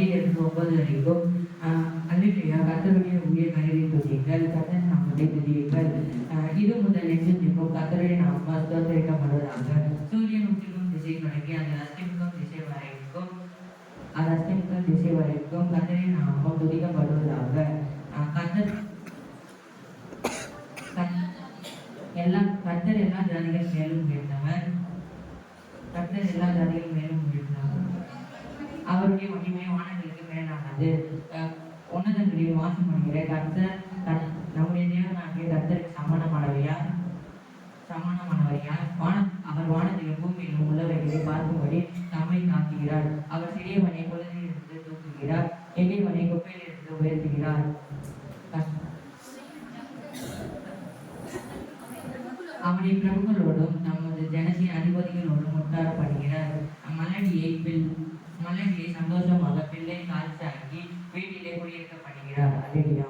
1 வரைக்கும் அல்லேலூயா. கர்த்தருடைய ஊழியக்காரரை துதியுங்கள், கர்த்தர் நாமத்தை துதியுங்கள். இது முதல் என்று நிற்கும் கர்த்தருடைய நாம ஸ்தோத்திரிக்கப்படுவதாக. சூரியன் உச்சிக்கும் திசை தொடங்கி அது அஸ்தமிக்கும் திசை வரைக்கும் கர்த்தரின் நாமம் துதிக்கப்படுவதாக. கர்த்தர் எல்லா ஜாதிகள் மேலும் உயர்ந்தவர். அவருடைய மகிமை வானங்களுக்கு மேலானது. உன்னதங்களில் வாசம் பண்ணுகிற கர்த்தர் நம்முடைய தேவனாகிய கர்த்தருக்கு சமானமானவர் யார்? அவர் வானத்திலும் பூமியிலும் உள்ளவைகளை பார்க்கும்படி நம்மை காக்குகிறார். அவர் சிறியவனை குழந்தையிலிருந்து தூக்குகிறார், எளியவனை குப்பையிலிருந்து உயர்த்துகிறார். அவனுடைய பிரபுகளோடும் நமது ஜனத்தின் அதிபதிகளோடும் உட்காரப்படுகிறார். மலடியை சந்தோஷமாக பிள்ளை காட்சாக்கி வீட்டிலே குடியிருக்கப்படுகிறார். அல்லேலூயா.